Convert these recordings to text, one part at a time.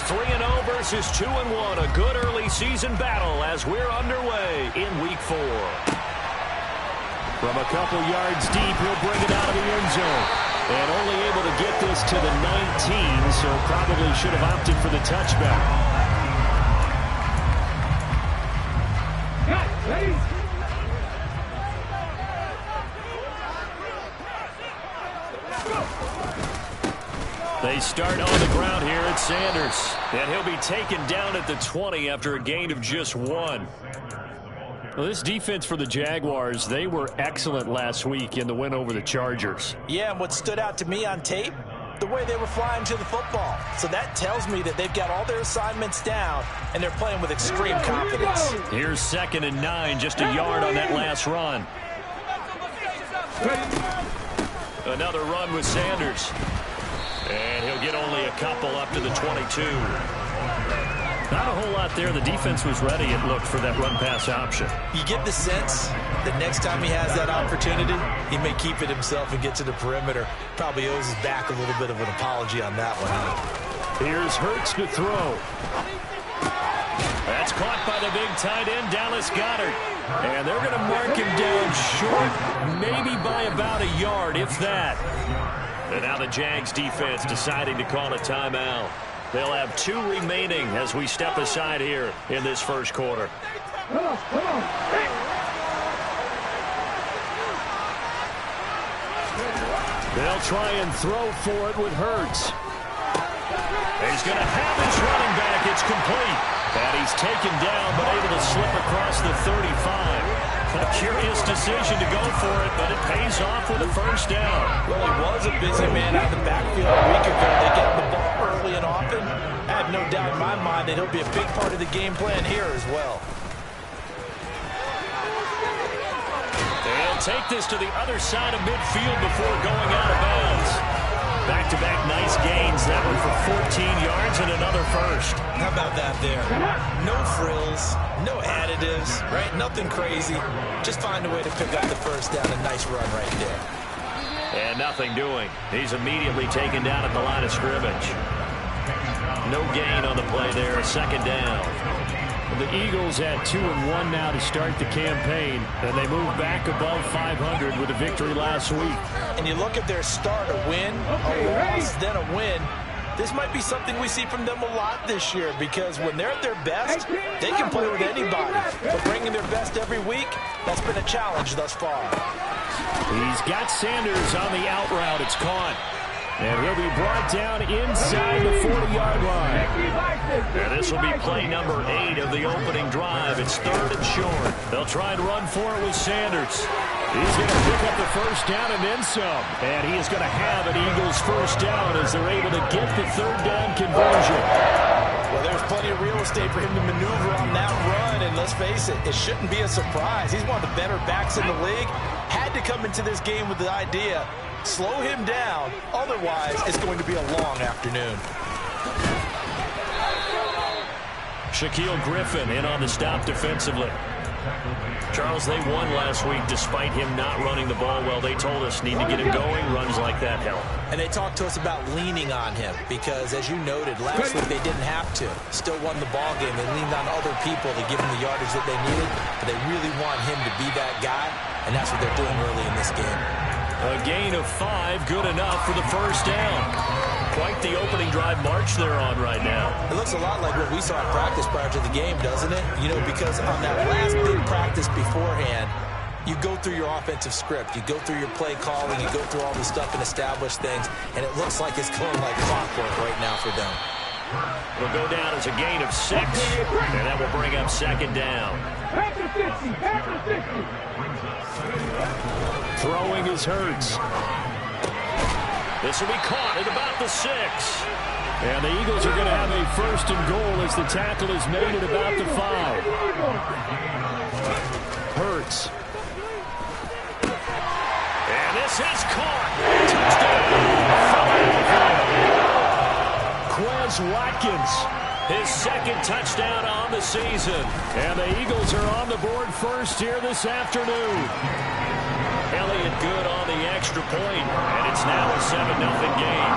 3-0 versus 2-1. A good early season battle as we're underway in Week 4. From a couple yards deep, he'll bring it out of the end zone. And only able to get this to the 19, so probably should have opted for the touchback. They start on the ground here at Sanders. And he'll be taken down at the 20 after a gain of just 1. Well, this defense for the Jaguars, they were excellent last week in the win over the Chargers. Yeah, and what stood out to me on tape, the way they were flying to the football. So that tells me that they've got all their assignments down, and they're playing with extreme confidence. Here's 2nd and 9, just a yard on that last run. Another run with Sanders. And he'll get only a couple up to the 22. Not a whole lot there. The defense was ready, it looked, for that run-pass option. You get the sense that next time he has that opportunity, he may keep it himself and get to the perimeter. Probably owes his back a little bit of an apology on that one. Here's Hurts to throw. That's caught by the big tight end, Dallas Goedert. And they're going to mark him down short, maybe by about a yard, if that. And now the Jags defense deciding to call a timeout. They'll have 2 remaining as we step aside here in this first quarter. Come on. They'll try and throw for it with Hurts. He's going to have his running back. It's complete. And he's taken down, but able to slip across the 35. A curious decision to go for it, but it pays off with a first down. Well, he was a busy man out of the backfield a week ago. They get the ball early and often. I have no doubt in my mind that he'll be a big part of the game plan here as well. They'll take this to the other side of midfield before going out of bounds. Back-to-back nice gains. That one for 14 yards and another first. How about that there? No frills, no additives, right? Nothing crazy. Just find a way to pick up the first down. A nice run right there. And nothing doing. He's immediately taken down at the line of scrimmage. No gain on the play there. A second down. The Eagles at 2-1 now to start the campaign, and they move back above 500 with a victory last week. And you look at their start, a win, a loss, then a win. This might be something we see from them a lot this year, because when they're at their best, they can play with anybody. But bringing their best every week, that's been a challenge thus far. He's got Sanders on the out route. It's caught. And he'll be brought down inside the 40-yard line. And this will be play number 8 of the opening drive. It's 3rd and short. They'll try and run for it with Sanders. He's going to pick up the first down and then some. And he is going to have an Eagles first down as they're able to get the 3rd down conversion. Well, there's plenty of real estate for him to maneuver on that run. And let's face it, it shouldn't be a surprise. He's one of the better backs in the league. Had to come into this game with the idea, slow him down, otherwise it's going to be a long afternoon. Shaquille Griffin in on the stop defensively. Charles, they won last week despite him not running the ball well. They told us need to get him going. Runs like that help. And they talked to us about leaning on him because, as you noted, last week they didn't have to. Still won the ball game. They leaned on other people to give them the yardage that they needed, but they really want him to be that guy, and that's what they're doing early in this game. A gain of 5, good enough for the first down. Quite the opening drive march they're on right now. It looks a lot like what we saw in practice prior to the game, doesn't it? You know, because on that last big practice beforehand, you go through your offensive script. You go through your play calling. You go through all the stuff and establish things, and it looks like it's going like clockwork right now for them. It'll go down as a gain of 6, and that will bring up 2nd down. Throwing is Hurts. This will be caught at about the 6. And the Eagles are going to have a 1st and goal as the tackle is made at about the 5. Hurts. And this is caught. Touchdown. Quez Watkins. His 2nd touchdown on the season. And the Eagles are on the board first here this afternoon. Elliott good on the extra point, and it's now a 7-0 game.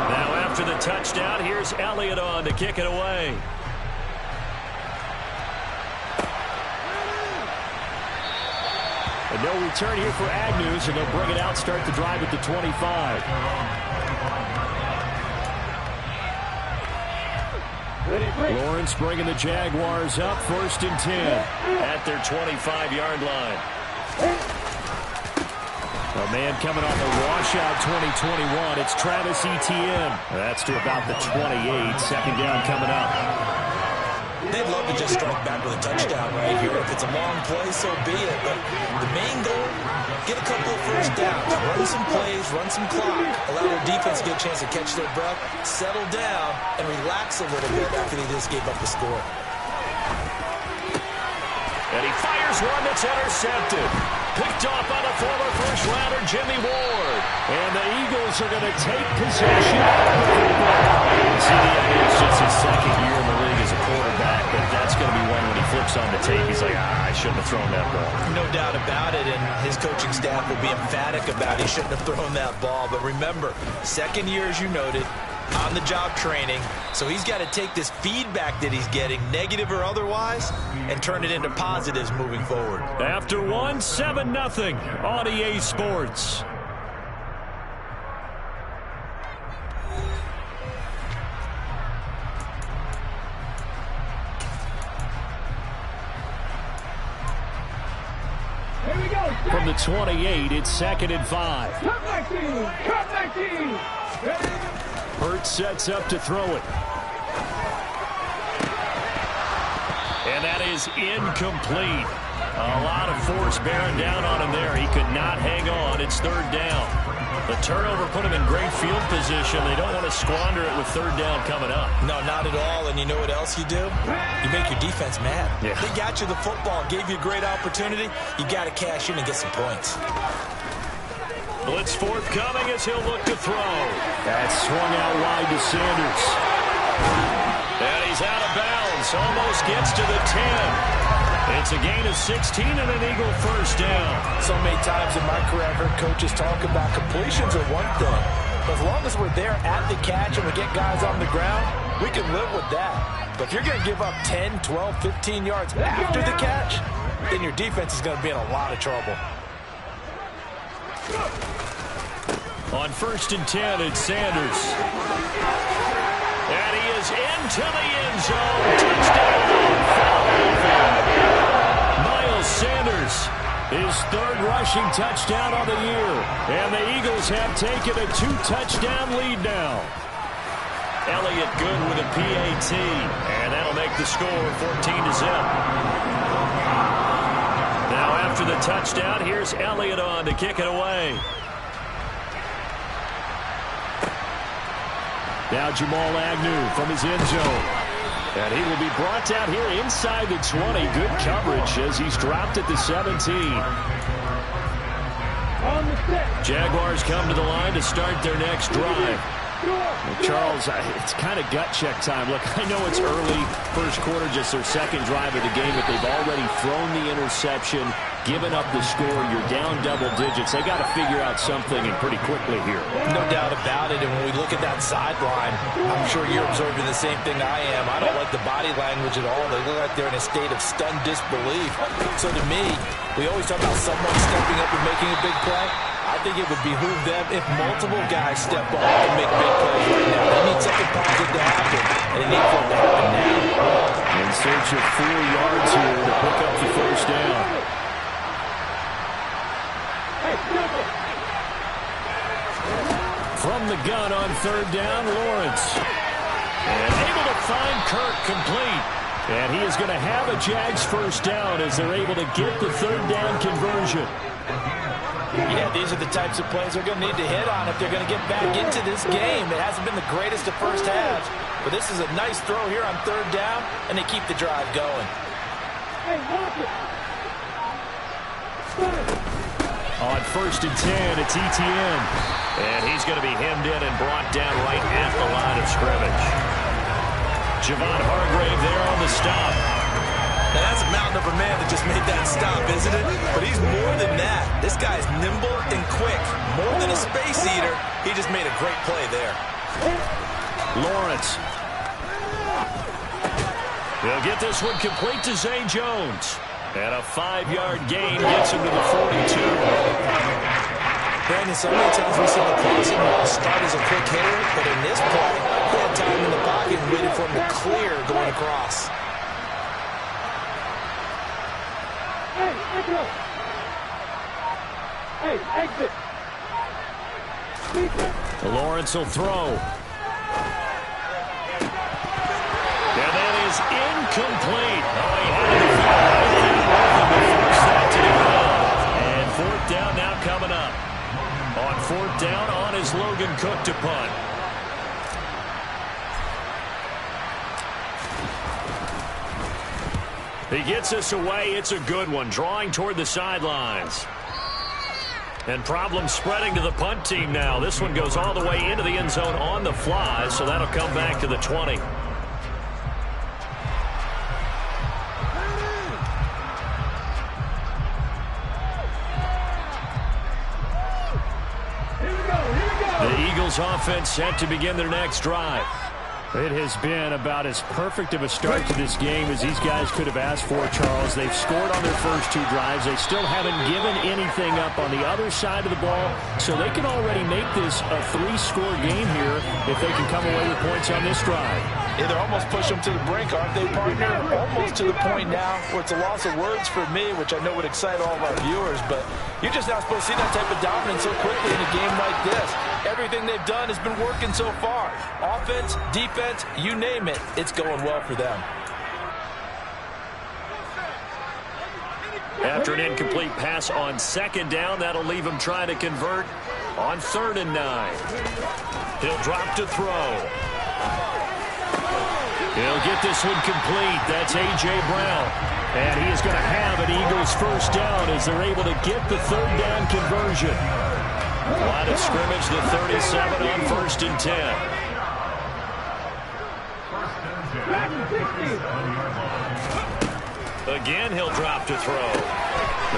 Now after the touchdown, here's Elliott on to kick it away. And no return here for Agnew, so they'll bring it out, start the drive at the 25. Lawrence bringing the Jaguars up, 1st and 10 at their 25-yard line. A man coming off a washout 2021. It's Travis Etienne. That's to about the 28. 2nd down coming up. They'd love to just strike back with a touchdown right here. If it's a long play, so be it. But the main goal, get a couple of first downs. Run some plays, run some clock. Allow their defense to get a chance to catch their breath, settle down, and relax a little bit after they just gave up the score. And he fires one that's intercepted. Picked off by the former first-rounder Jimmy Ward. And the Eagles are going to take possession. See, the idea is just his 2nd year in the league as a quarterback, but that's going to be one when he flips on the tape. He's like, I shouldn't have thrown that ball. No doubt about it, and his coaching staff will be emphatic about he shouldn't have thrown that ball. But remember, 2nd year, as you noted, on-the-job training, so he's got to take this feedback that he's getting, negative or otherwise, and turn it into positives moving forward. After 7-0 on EA Sports. Here we go. From the 28, it's 2nd and 5. Cut back team. Cut back team. Hurts sets up to throw it. And that is incomplete. A lot of force bearing down on him there. He could not hang on. It's 3rd down. The turnover put him in great field position. They don't want to squander it with 3rd down coming up. No, not at all. And you know what else you do? You make your defense mad. Yeah. They got you the football, gave you a great opportunity. You got to cash in and get some points. Blitz forthcoming as he'll look to throw. That's swung out wide to Sanders. And he's out of bounds. Almost gets to the 10. It's a gain of 16 and an Eagle 1st down. So many times in my career, I've heard coaches talk about completions are one thing. But as long as we're there at the catch and we get guys on the ground, we can live with that. But if you're going to give up 10, 12, 15 yards after the catch, then your defense is going to be in a lot of trouble. On 1st and 10, it's Sanders. And he is into the end zone. Touchdown, Philadelphia. Miles Sanders, his 3rd rushing touchdown on the year. And the Eagles have taken a 2-touchdown lead now. Elliott good with a PAT. And that'll make the score 14-0. Now after the touchdown, here's Elliott on to kick it away. Now Jamal Agnew from his end zone. And he will be brought down here inside the 20. Good coverage as he's dropped at the 17. Jaguars come to the line to start their next drive. Charles, it's kind of gut check time. Look, I know it's early, 1st quarter, just their 2nd drive of the game, but they've already thrown the interception, given up the score. You're down double digits. They got to figure out something, and pretty quickly here. No doubt about it. And when we look at that sideline, I'm sure you're observing the same thing I am. I don't like the body language at all. They look like they're in a state of stunned disbelief. So to me, we always talk about someone stepping up and making a big play. I think it would behoove them if multiple guys step up and make big plays right now. They need something positive to happen, and they need for it to happen now. In search of 4 yards here to pick up the 1st down. From the gun on 3rd down, Lawrence. And able to find Kirk complete. And he is going to have a Jags 1st down as they're able to get the 3rd down conversion. Yeah, these are the types of plays they're going to need to hit on if they're going to get back into this game. It hasn't been the greatest of first halves, but this is a nice throw here on 3rd down, and they keep the drive going. On 1st and 10, it's Etienne. And he's going to be hemmed in and brought down right at the line of scrimmage. Javon Hargrave there on the stop. Now that's a mountain of a man that just made that stop, isn't it? But he's more than that. This guy's nimble and quick. More than a space eater, he just made a great play there. Lawrence. He'll get this one complete to Zay Jones. And a 5-yard gain gets him to the 42. Brandon, so many times we saw the crossing route start as a quick hitter, but in this play, he had time in the pocket and waited for him to clear going across. Hey, exit. Lawrence will throw. And that is incomplete. Oh, he had it right there to force that to the ground. And fourth down now coming up. On fourth down, on is Logan Cook to punt. He gets us away. It's a good one, drawing toward the sidelines. And problems spreading to the punt team now. This one goes all the way into the end zone on the fly, so that'll come back to the 20. The Eagles offense set to begin their next drive. It has been about as perfect of a start to this game as these guys could have asked for, Charles. They've scored on their first 2 drives. They still haven't given anything up on the other side of the ball, so they can already make this a 3-score game here if they can come away with points on this drive. Yeah, they're almost pushing them to the brink, aren't they, partner? Almost to the point now where it's a loss of words for me, which I know would excite all of our viewers, but you're just not supposed to see that type of dominance so quickly in a game like this. Everything they've done has been working so far. Offense, defense, you name it, it's going well for them. After an incomplete pass on second down, that'll leave him trying to convert on 3rd and 9. He'll drop to throw. He'll get this one complete. That's A.J. Brown. And he is going to have an Eagles first down as they're able to get the 3rd down conversion. Line of scrimmage, the 37 on 1st and 10. Again, he'll drop to throw.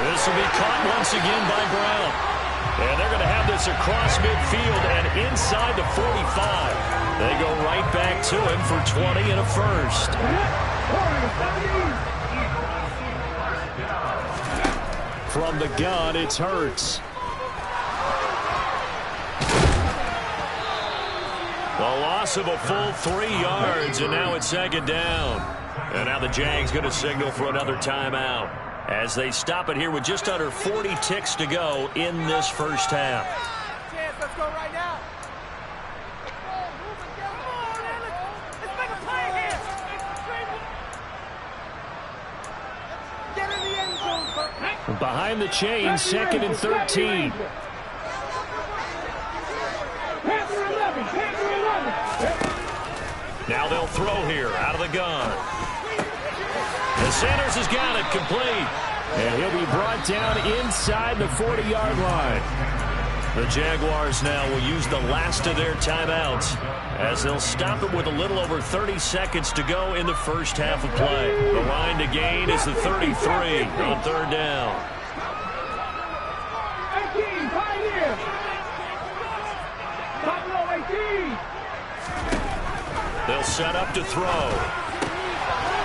This will be caught once again by Brown. And they're going to have this across midfield and inside the 45. They go right back to him for 20 and a first. From the gun, it's Hurts. A loss of a full 3 yards, and now it's 2nd down. And now the Jags going to signal for another timeout as they stop it here with just under 40 ticks to go in this first half. Let's go right now. Let's make a play here. Get in the end zone. Behind the chains, 2nd and 13. Now they'll throw here out of the gun. And Sanders has got it complete. And he'll be brought down inside the 40-yard line. The Jaguars now will use the last of their timeouts as they'll stop it with a little over 30 seconds to go in the first half of play. The line to gain is the 33 on 3rd down. 18, Pioneer. Top low, 18. They'll set up to throw.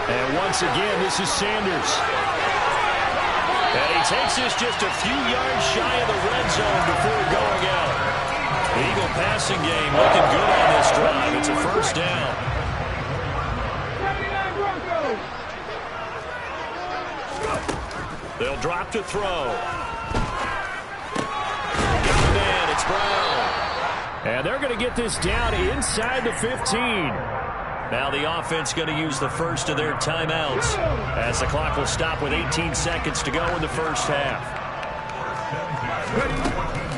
And once again, this is Sanders. And he takes this just a few yards shy of the red zone before going out. The Eagle passing game looking good on this drive. It's a first down. 79 Broncos. They'll drop to throw. Got the man, it's Brown. And they're going to get this down inside the 15. Now the offense going to use the first of their timeouts as the clock will stop with 18 seconds to go in the first half.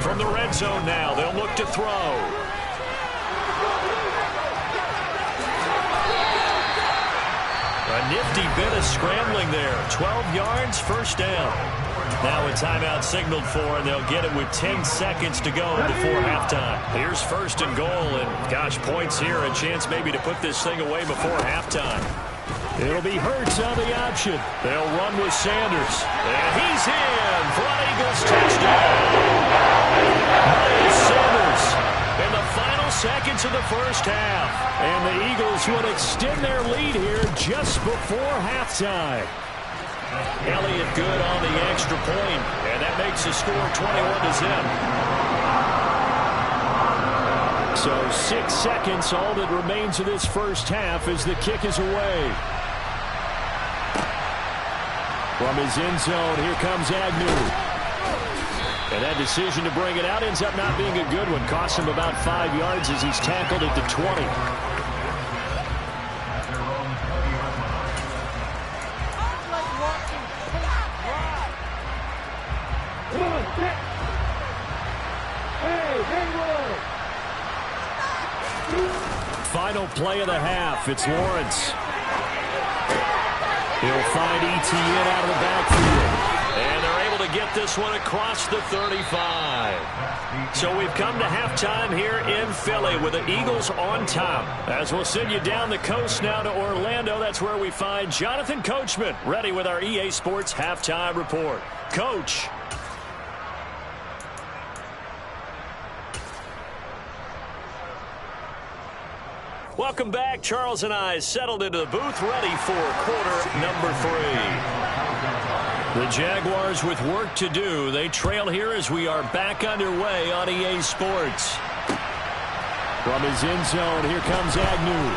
From the red zone now, they'll look to throw. A nifty bit of scrambling there. 12 yards, first down. Now a timeout signaled for, and they'll get it with 10 seconds to go before halftime. Here's 1st and goal, and gosh, points here, a chance maybe to put this thing away before halftime. It'll be Hurts on the option. They'll run with Sanders, and he's in for an Eagles touchdown. Miles Sanders in the final seconds of the first half. And the Eagles will extend their lead here just before halftime. Elliott good on the extra point, and that makes the score 21-0. So 6 seconds, all that remains of this first half as the kick is away. From his end zone, here comes Agnew. And that decision to bring it out ends up not being a good one. Cost him about 5 yards as he's tackled at the 20. Final play of the half. It's Lawrence. He'll find ETN out of the backfield. And they're able to get this one across the 35. So we've come to halftime here in Philly with the Eagles on top. As we'll send you down the coast now to Orlando, that's where we find Jonathan Coachman ready with our EA Sports halftime report. Coach. Welcome back. Charles and I settled into the booth ready for quarter number 3. The Jaguars with work to do. They trail here as we are back underway on EA Sports. From his end zone, here comes Agnew.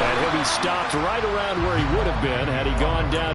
And he'll be stopped right around where he would have been had he gone down.